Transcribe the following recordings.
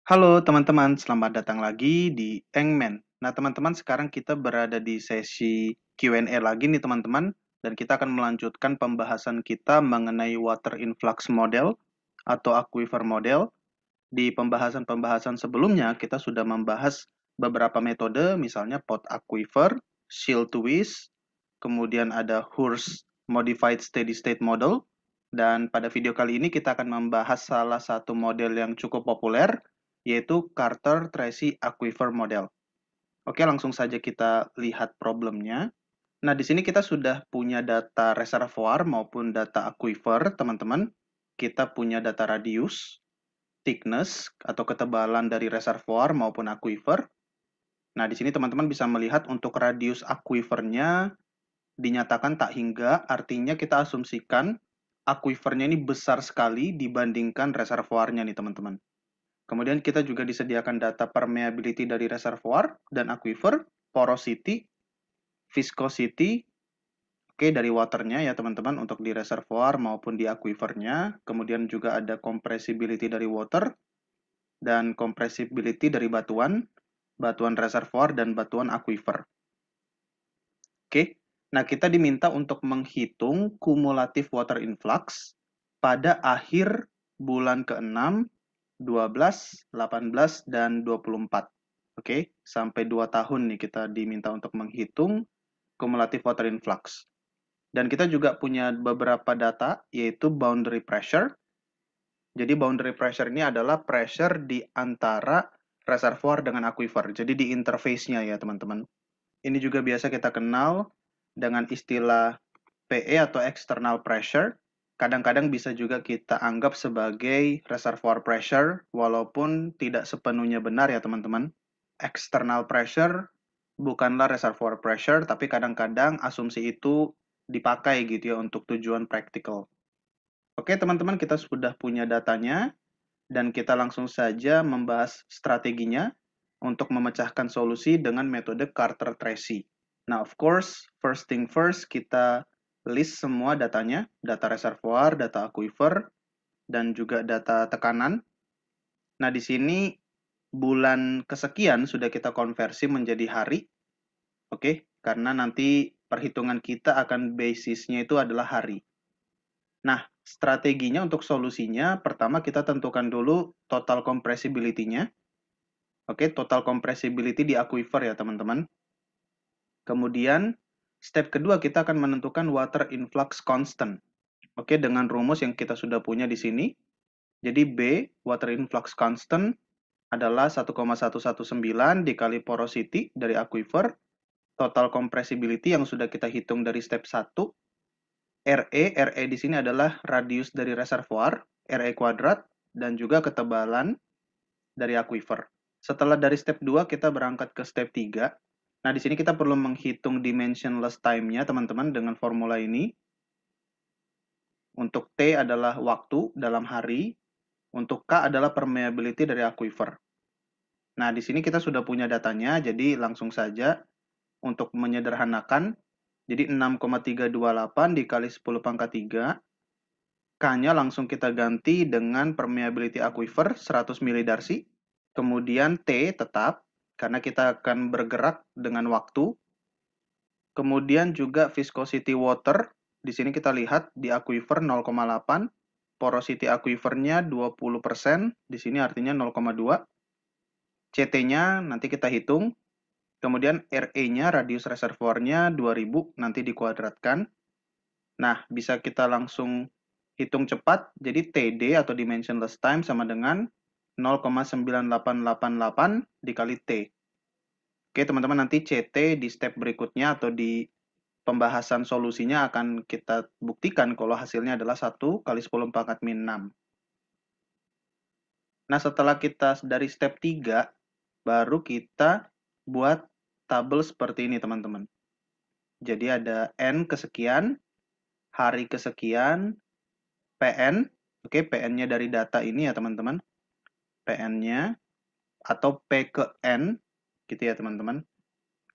Halo teman-teman, selamat datang lagi di Engman. Nah teman-teman, sekarang kita berada di sesi Q&A lagi nih teman-teman, dan kita akan melanjutkan pembahasan kita mengenai water influx model atau aquifer model. Di pembahasan-pembahasan sebelumnya, kita sudah membahas beberapa metode, misalnya pot aquifer, shield to Weiss, kemudian ada Hurst Modified Steady State Model, dan pada video kali ini kita akan membahas salah satu model yang cukup populer, yaitu Carter-Tracy Aquifer Model. Oke, langsung saja kita lihat problemnya. Nah, di sini kita sudah punya data reservoir maupun data aquifer, teman-teman. Kita punya data radius, thickness atau ketebalan dari reservoir maupun aquifer. Nah, di sini teman-teman bisa melihat untuk radius aquifernya dinyatakan tak hingga, artinya kita asumsikan aquifernya ini besar sekali dibandingkan reservoirnya nih teman-teman. Kemudian kita juga disediakan data permeability dari reservoir dan aquifer, porosity, viscosity, oke, dari waternya ya teman-teman untuk di reservoir maupun di aquifernya. Kemudian juga ada compressibility dari water dan compressibility dari batuan, batuan reservoir dan batuan aquifer. Oke, nah kita diminta untuk menghitung kumulatif water influx pada akhir bulan ke-6, 12, 18, dan 24. Oke, sampai 2 tahun nih kita diminta untuk menghitung kumulatif water influx. Dan kita juga punya beberapa data, yaitu boundary pressure. Jadi boundary pressure ini adalah pressure di antara reservoir dengan aquifer. Jadi di interface-nya ya teman-teman. Ini juga biasa kita kenal dengan istilah PE atau external pressure. Kadang-kadang bisa juga kita anggap sebagai reservoir pressure, walaupun tidak sepenuhnya benar ya teman-teman. External pressure bukanlah reservoir pressure, tapi kadang-kadang asumsi itu dipakai gitu ya untuk tujuan practical. Oke teman-teman, kita sudah punya datanya, dan kita langsung saja membahas strateginya untuk memecahkan solusi dengan metode Carter-Tracy. Nah, of course, first thing first, kita list semua datanya, data reservoir, data aquifer, dan juga data tekanan. Nah, di sini bulan kesekian sudah kita konversi menjadi hari, oke? Karena nanti perhitungan kita akan basisnya itu adalah hari. Nah, strateginya untuk solusinya, pertama kita tentukan dulu total compressibility-nya. Oke, total compressibility di aquifer ya teman-teman. Kemudian, step kedua kita akan menentukan water influx constant. Oke, dengan rumus yang kita sudah punya di sini. Jadi B, water influx constant, adalah 1,119 dikali porosity dari aquifer, total compressibility yang sudah kita hitung dari step 1, RE di sini adalah radius dari reservoir, RE kuadrat, dan juga ketebalan dari aquifer. Setelah dari step 2, kita berangkat ke step 3. Nah, di sini kita perlu menghitung dimensionless time-nya, teman-teman, dengan formula ini. Untuk T adalah waktu dalam hari, untuk K adalah permeability dari aquifer. Nah, di sini kita sudah punya datanya, jadi langsung saja untuk menyederhanakan, jadi 6,328 dikali 10 pangkat 3, K-nya langsung kita ganti dengan permeability aquifer 100 milidarcy, kemudian T tetap, karena kita akan bergerak dengan waktu. Kemudian juga viscosity water, di sini kita lihat di aquifer 0,8, porosity aquifernya 20%, di sini artinya 0,2. CT-nya nanti kita hitung, kemudian RE-nya, radius reservoirnya 2000, nanti dikuadratkan. Nah, bisa kita langsung hitung cepat, jadi TD atau dimensionless time sama dengan 0,9888 dikali T. Oke, teman-teman, nanti CT di step berikutnya atau di pembahasan solusinya akan kita buktikan kalau hasilnya adalah 1 kali 10 pangkat min 6. Nah, setelah kita dari step 3, baru kita buat tabel seperti ini, teman-teman. Jadi ada N kesekian, hari kesekian, PN, oke, PN-nya dari data ini ya, teman-teman. PN-nya, atau P ke N, gitu ya, teman-teman.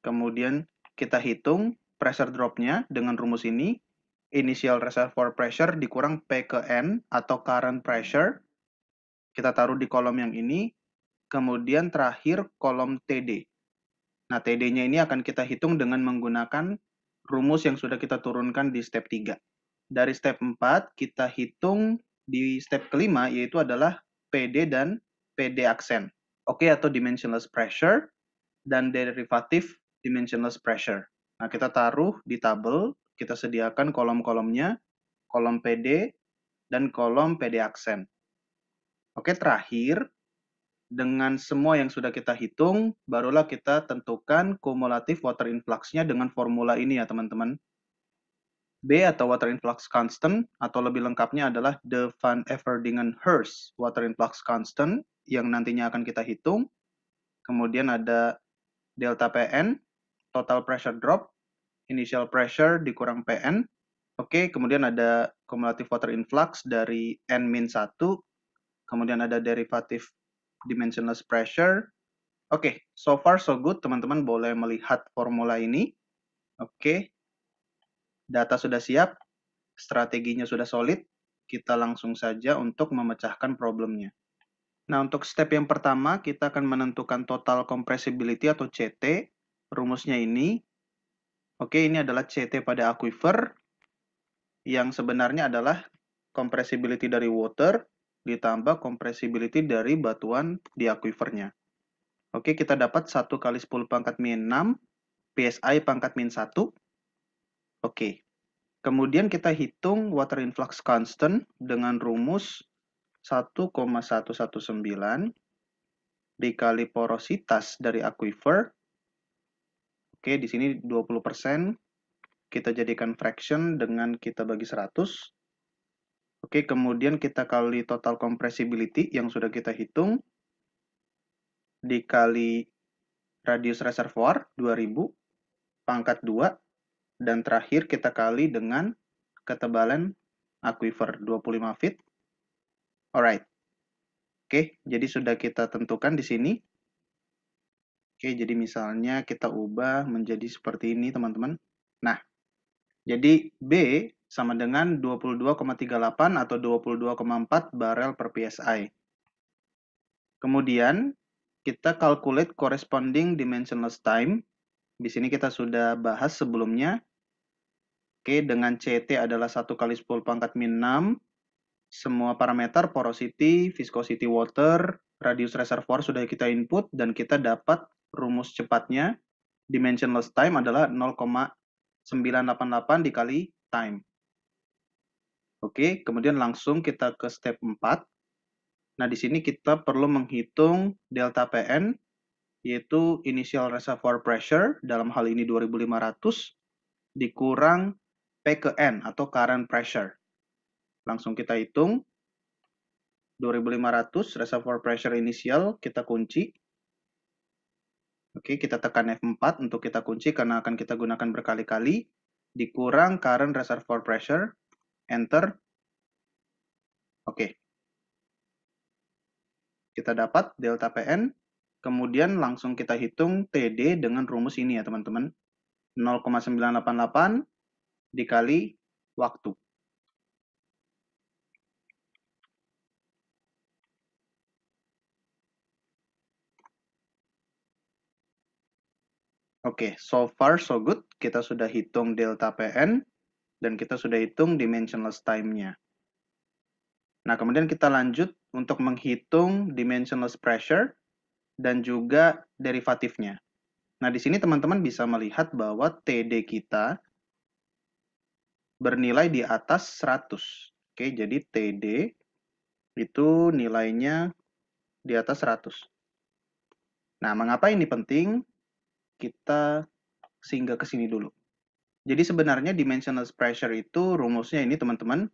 Kemudian kita hitung pressure drop-nya dengan rumus ini, initial reservoir pressure dikurang P ke N atau current pressure. Kita taruh di kolom yang ini. kemudian terakhir kolom TD. Nah, TD-nya ini akan kita hitung dengan menggunakan rumus yang sudah kita turunkan di step 3. Dari step 4, kita hitung di step kelima, yaitu adalah PD dan PD aksen. Oke, atau dimensionless pressure dan derivatif dimensionless pressure. Nah, kita taruh di tabel, kita sediakan kolom-kolomnya, kolom PD dan kolom PD aksen. Oke, terakhir, dengan semua yang sudah kita hitung, barulah kita tentukan cumulative water influx-nya dengan formula ini ya teman-teman. B atau water influx constant, atau lebih lengkapnya adalah the Van Everdingen-Hurst water influx constant, yang nantinya akan kita hitung. Kemudian ada delta PN, total pressure drop, initial pressure dikurang PN. Oke, kemudian ada cumulative water influx dari N-1, kemudian ada derivatif dimensionless pressure. Oke, so far so good, teman-teman boleh melihat formula ini. Oke, data sudah siap, strateginya sudah solid, kita langsung saja untuk memecahkan problemnya. Nah, untuk step yang pertama, kita akan menentukan total compressibility atau CT. Rumusnya ini. Oke, ini adalah CT pada aquifer, yang sebenarnya adalah compressibility dari water, ditambah compressibility dari batuan di aquifernya. Oke, kita dapat 1 kali 10 pangkat min 6, PSI pangkat min 1. Oke. Kemudian kita hitung water influx constant dengan rumus 1,119 dikali porositas dari aquifer. Oke, di sini 20%. Kita jadikan fraction dengan kita bagi 100. Oke, kemudian kita kali total compressibility yang sudah kita hitung dikali radius reservoir 2000 pangkat 2. Dan terakhir kita kali dengan ketebalan aquifer 25 feet. Alright. Oke, jadi sudah kita tentukan di sini. Oke, jadi misalnya kita ubah menjadi seperti ini, teman-teman. Nah, jadi B sama dengan 22,38 atau 22,4 barel per PSI. Kemudian, kita calculate corresponding dimensionless time. Di sini kita sudah bahas sebelumnya. Oke, dengan CT adalah 1 kali 10 pangkat min 6. Semua parameter, porosity, viscosity water, radius reservoir sudah kita input, dan kita dapat rumus cepatnya. Dimensionless time adalah 0,988 dikali time. Oke, kemudian langsung kita ke step 4. Nah, di sini kita perlu menghitung delta PN, yaitu initial reservoir pressure, dalam hal ini 2500, dikurang P ke N atau current pressure. Langsung kita hitung. 2500 reservoir pressure initial kita kunci. Oke, kita tekan F4 untuk kita kunci karena akan kita gunakan berkali-kali. Dikurang current reservoir pressure. Enter. Oke. Kita dapat delta PN. Kemudian langsung kita hitung TD dengan rumus ini ya teman-teman. 0,988 dikali waktu. Oke, so far so good. Kita sudah hitung delta PN dan kita sudah hitung dimensionless time-nya. Nah, kemudian kita lanjut untuk menghitung dimensionless pressure dan juga derivatifnya. Nah, di sini teman-teman bisa melihat bahwa TD kita bernilai di atas 100. Oke, jadi TD itu nilainya di atas 100. Nah, mengapa ini penting? Kita singgah ke sini dulu. Jadi sebenarnya dimensionless pressure itu rumusnya ini teman-teman.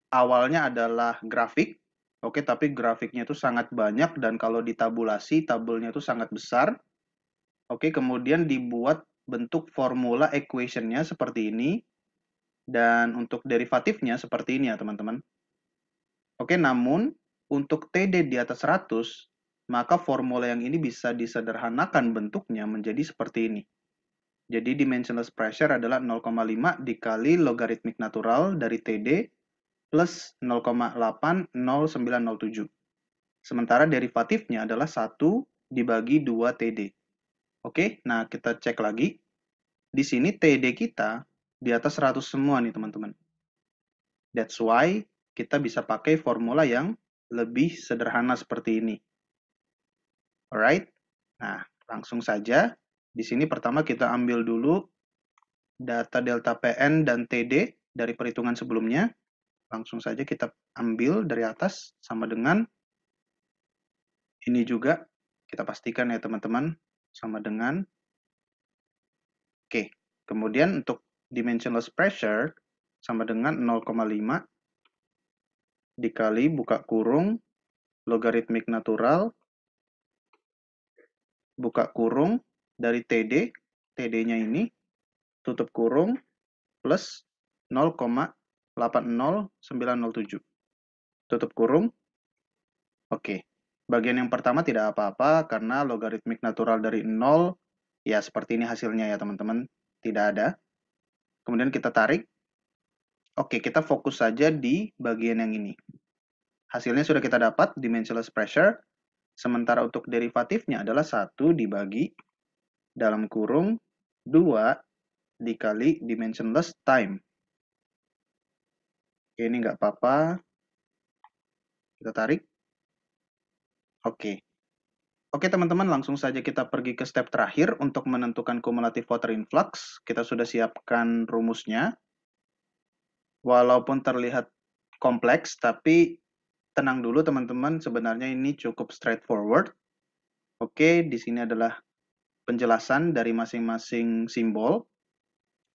Awalnya adalah grafik. Oke, tapi grafiknya itu sangat banyak dan kalau ditabulasi, tabelnya itu sangat besar. Oke, kemudian dibuat bentuk formula equation-nya seperti ini. Dan untuk derivatifnya seperti ini ya teman-teman. Oke, namun untuk TD di atas 100, maka formula yang ini bisa disederhanakan bentuknya menjadi seperti ini. Jadi dimensionless pressure adalah 0,5 dikali logaritmik natural dari TD plus 0,80907. Sementara derivatifnya adalah 1 dibagi 2 TD. Oke, nah kita cek lagi. Di sini TD kita di atas 100 semua nih teman-teman. That's why kita bisa pakai formula yang lebih sederhana seperti ini. Alright? Nah, langsung saja. Di sini pertama kita ambil dulu data delta PN dan TD dari perhitungan sebelumnya. Langsung saja kita ambil dari atas sama dengan ini juga. Kita pastikan ya teman-teman, sama dengan. Oke, kemudian untuk dimensionless pressure sama dengan 0,5 dikali buka kurung logaritmik natural buka kurung dari TD, TD-nya ini tutup kurung plus 0,80907. Tutup kurung. Oke. Bagian yang pertama tidak apa-apa karena logaritmik natural dari 0 ya seperti ini hasilnya ya teman-teman. Tidak ada. Kemudian kita tarik. Oke, kita fokus saja di bagian yang ini. Hasilnya sudah kita dapat, dimensionless pressure. Sementara untuk derivatifnya adalah 1 dibagi dalam kurung 2 dikali dimensionless time. Oke, ini nggak apa-apa. Kita tarik. Oke. Oke teman-teman, langsung saja kita pergi ke step terakhir untuk menentukan cumulative water influx. Kita sudah siapkan rumusnya. Walaupun terlihat kompleks, tapi tenang dulu teman-teman, sebenarnya ini cukup straightforward. Oke, di sini adalah penjelasan dari masing-masing simbol.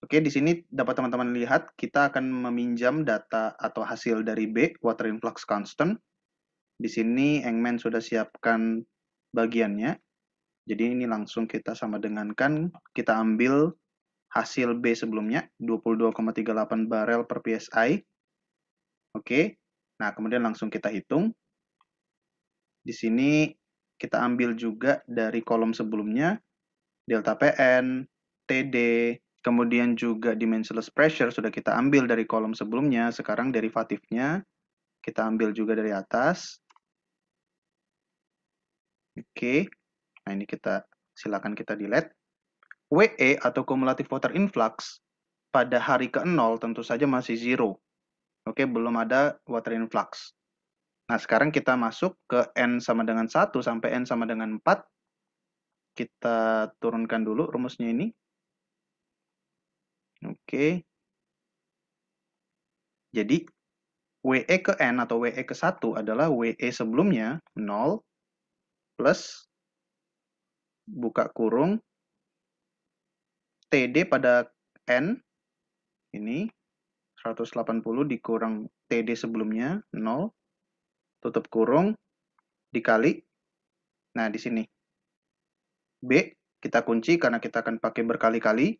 Oke, di sini dapat teman-teman lihat, kita akan meminjam data atau hasil dari B, water influx constant. Di sini Engman sudah siapkan bagiannya. Jadi ini langsung kita sama dengankan, kita ambil hasil B sebelumnya, 22,38 barel per PSI. Oke, nah kemudian langsung kita hitung. Di sini kita ambil juga dari kolom sebelumnya, delta PN, TD, kemudian juga dimensionless pressure sudah kita ambil dari kolom sebelumnya, sekarang derivatifnya kita ambil juga dari atas. Oke, nah ini silakan kita delete. WE atau cumulative water influx pada hari ke-0 tentu saja masih zero. Oke, belum ada water influx. Nah, sekarang kita masuk ke N sama dengan 1 sampai N sama dengan 4. Kita turunkan dulu rumusnya ini. Oke. Jadi, WE ke N atau WE ke 1 adalah WE sebelumnya 0 plus buka kurung TD pada N ini 180 dikurang TD sebelumnya 0 tutup kurung dikali. Nah, di sini B kita kunci karena kita akan pakai berkali-kali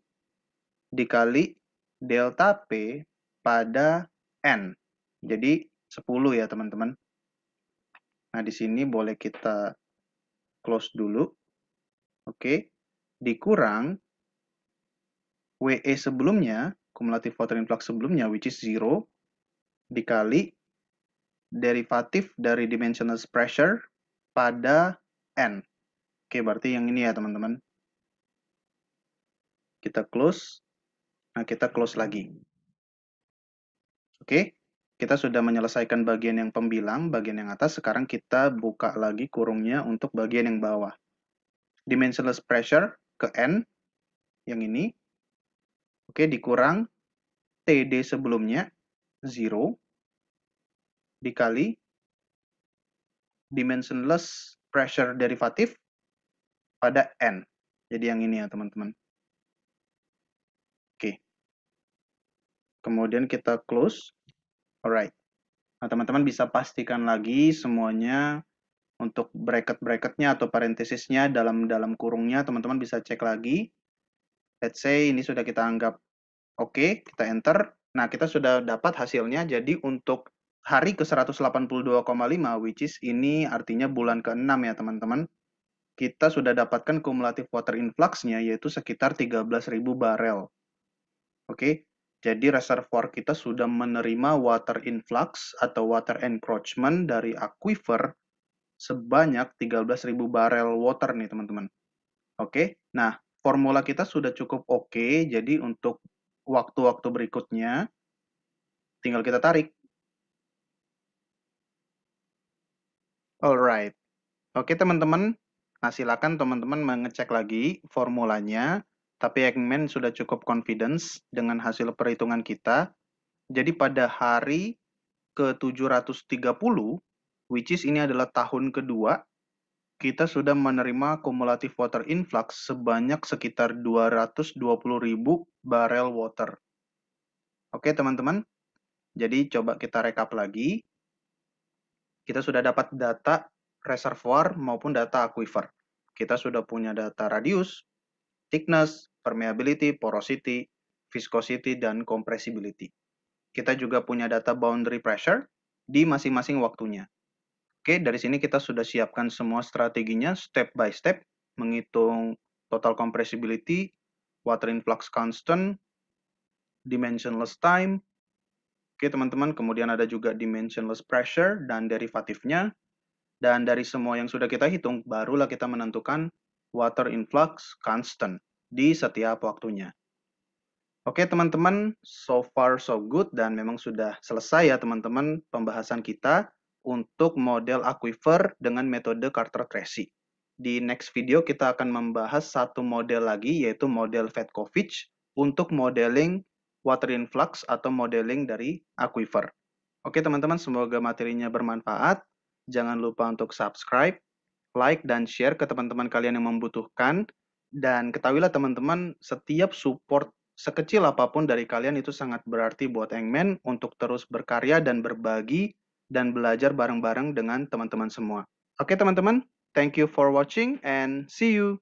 dikali delta P pada N. Jadi 10 ya teman-teman. Nah, di sini boleh kita close dulu. Oke. Dikurang WE sebelumnya, cumulative water influx sebelumnya, which is 0, dikali derivatif dari dimensionless pressure pada N. Oke, berarti yang ini ya teman-teman. Kita close. Nah, kita close lagi. Oke, kita sudah menyelesaikan bagian yang pembilang, bagian yang atas. Sekarang kita buka lagi kurungnya untuk bagian yang bawah. Dimensionless pressure ke N, yang ini. Oke, dikurang TD sebelumnya, 0, dikali dimensionless pressure derivatif pada N. Jadi yang ini ya teman-teman. Oke. Kemudian kita close. Alright. Nah, teman-teman bisa pastikan lagi semuanya untuk bracket-bracketnya atau parentesisnya dalam kurungnya, teman-teman bisa cek lagi. Let's say ini sudah kita anggap oke, kita enter. Nah, kita sudah dapat hasilnya. Jadi untuk hari ke-182,5, which is ini artinya bulan ke-6 ya teman-teman, kita sudah dapatkan cumulative water influx-nya yaitu sekitar 13.000 barel. Oke, jadi reservoir kita sudah menerima water influx atau water encroachment dari aquifer sebanyak 13.000 barel water nih teman-teman. Oke, nah formula kita sudah cukup oke, jadi untuk waktu-waktu berikutnya tinggal kita tarik. Alright, oke teman-teman, nah silakan teman-teman mengecek lagi formulanya, tapi Eggman sudah cukup confidence dengan hasil perhitungan kita. Jadi pada hari ke-730, which is ini adalah tahun kedua, kita sudah menerima cumulative water influx sebanyak sekitar 220.000 barel water. Oke teman-teman, jadi coba kita rekap lagi. Kita sudah dapat data reservoir maupun data aquifer. Kita sudah punya data radius, thickness, permeability, porosity, viscosity, dan compressibility. Kita juga punya data boundary pressure di masing-masing waktunya. Oke, dari sini kita sudah siapkan semua strateginya step by step, menghitung total compressibility, water influx constant, dimensionless time. Oke, teman-teman, kemudian ada juga dimensionless pressure dan derivatifnya. Dan dari semua yang sudah kita hitung, barulah kita menentukan water influx constant di setiap waktunya. Oke teman-teman, so far so good dan memang sudah selesai ya teman-teman pembahasan kita untuk model aquifer dengan metode Carter-Tracy. Di next video kita akan membahas satu model lagi yaitu model Vetkovich untuk modeling water influx atau modeling dari aquifer. Oke teman-teman, semoga materinya bermanfaat. Jangan lupa untuk subscribe, like, dan share ke teman-teman kalian yang membutuhkan. Dan ketahuilah teman-teman, setiap support sekecil apapun dari kalian itu sangat berarti buat Engman untuk terus berkarya dan berbagi dan belajar bareng-bareng dengan teman-teman semua. Oke teman-teman, thank you for watching and see you.